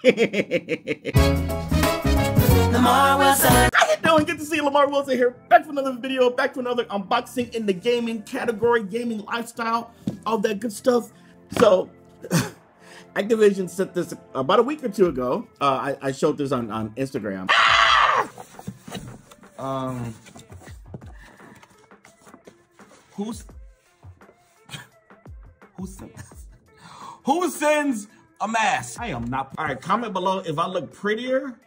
Lamarr Wilson. How you doing? Good to see you, Lamarr Wilson here. Back for another video, back for another unboxing in the gaming category, gaming lifestyle, all that good stuff. So, Activision sent this about a week or two ago. I showed this on Instagram. Who sends a mask? I am not. All right, comment below if I look prettier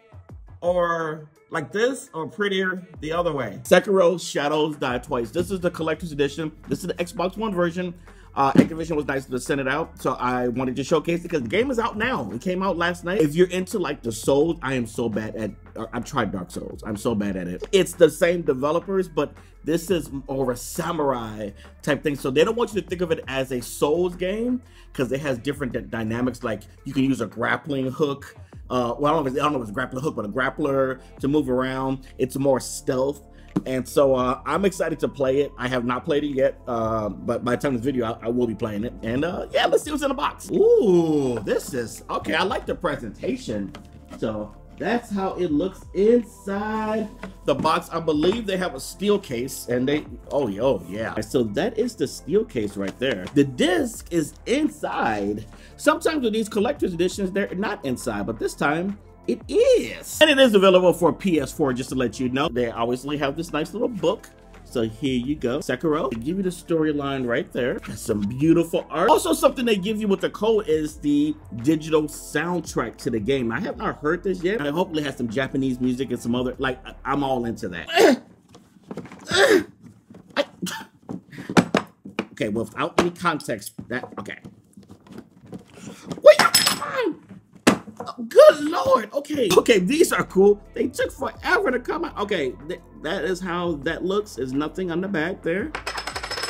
or like this or prettier the other way. Sekiro Shadows Die Twice. This is the collector's edition. This is the Xbox One version. Activision was nice to send it out, so I wanted to showcase it because the game is out now. It came out last night. If you're into like the Souls, I am so bad at, I've tried Dark Souls. I'm so bad at it. It's the same developers, but this is more of a samurai type thing. So they don't want you to think of it as a Souls game because it has different dynamics. Like you can use a grappling hook. Well, I don't know if it's a grappling hook, but a grappler to move around. It's more stealth. And so I'm excited to play it. I have not played it yet, but by the time of this video, I will be playing it. And yeah, let's see what's in the box. Ooh, this is, okay, I like the presentation. So that's how it looks inside the box. I believe they have a steel case and they, oh yeah. So that is the steel case right there. The disc is inside. Sometimes with these collector's editions, they're not inside, but this time, it is. And it is available for PS4, just to let you know. They obviously have this nice little book. So here you go. Sekiro. They give you the storyline right there. Got some beautiful art. Also, something they give you with the code is the digital soundtrack to the game. I have not heard this yet. I hopefully has some Japanese music and some other, like, I'm all into that. Okay, without any context, that, okay. Wait, come on. Good Lord. Okay, these are cool. They took forever to come out. Okay, that is how that looks. There's nothing on the back there.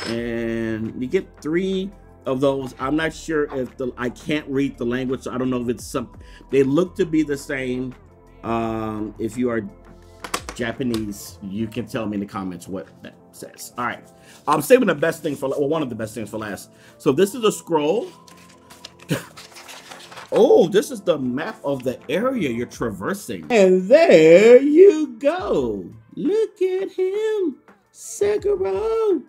And you get 3 of those. I'm not sure if I can't read the language, so I don't know if it's some, they look to be the same. If you are Japanese, you can tell me in the comments what that says. All right, I'm saving the best thing for, well, one of the best things for last. So this is a scroll. Oh, this is the map of the area you're traversing. And there you go. Look at him. Sekiro.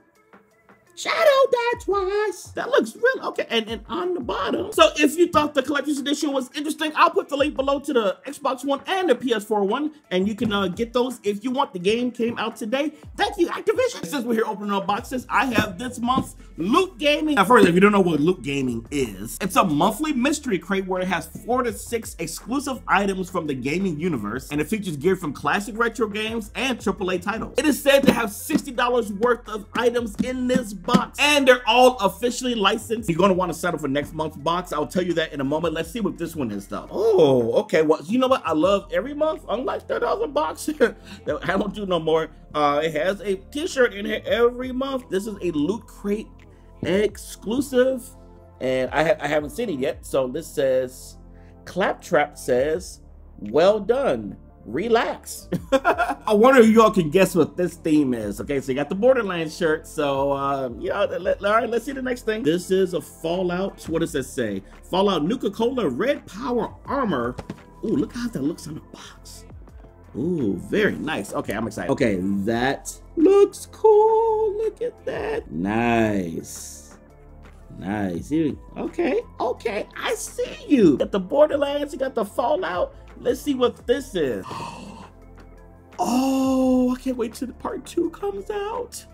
Shadow Die Twice. That looks real. Okay, and on the bottom. So if you thought the collector's edition was interesting, I'll put the link below to the Xbox One and the PS4 one, and you can get those if you want. The game came out today. Thank you, Activision. Since we're here opening up boxes, I have this month's Loot Gaming. Now, first, if you don't know what Loot Gaming is, it's a monthly mystery crate where it has 4 to 6 exclusive items from the gaming universe, and it features gear from classic retro games and AAA titles. It is said to have $60 worth of items in this box, and they're all officially licensed. You're going to want to settle for next month's box. I'll tell you that in a moment. Let's see what this one is though. Oh, okay. Well, you know what? I love every month, unlike that other box that I don't do no more. It has a t-shirt in here every month. This is a Loot Crate exclusive, and I haven't seen it yet. So this says, Claptrap says, well done. Relax. I wonder if y'all can guess what this theme is. Okay, so you got the Borderlands shirt. So, yeah, all right, let's see the next thing. This is a Fallout. What does that say? Fallout Nuka-Cola Red Power Armor. Ooh, look how that looks on the box. Ooh, very nice. Okay, I'm excited. Okay, that looks cool. Look at that. Nice. Nice. Okay, I see you. You got the Borderlands, you got the Fallout. Let's see what this is. Oh, I can't wait till the part 2 comes out.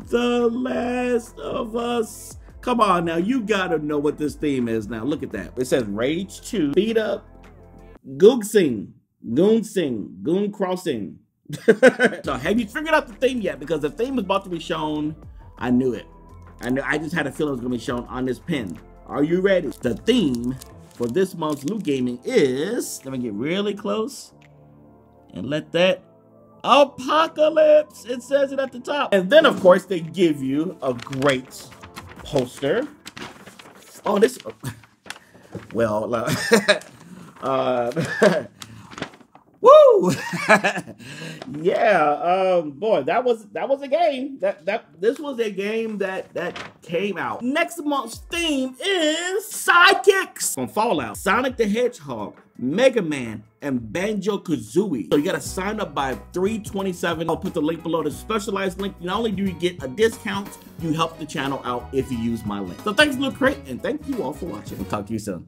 The Last of Us. Come on now, you gotta know what this theme is now. Look at that. It says Rage 2, Speed Up, Goon Crossing. So have you figured out the theme yet? Because the theme is about to be shown. I knew it. I just had a feeling it was gonna be shown on this pin. Are you ready? The theme for this month's Loot Gaming is, let me get really close and let that, Apocalypse. It says it at the top. And then of course they give you a great poster. Oh, this, well, Woo! Yeah, boy, that was a game. This was a game that came out. Next month's theme is sidekicks from Fallout, Sonic the Hedgehog, Mega Man, and Banjo-Kazooie. So you gotta sign up by 3/27. I'll put the link below, the specialized link. Not only do you get a discount, you help the channel out if you use my link. So thanks, Loot Crate, and thank you all for watching. We'll talk to you soon.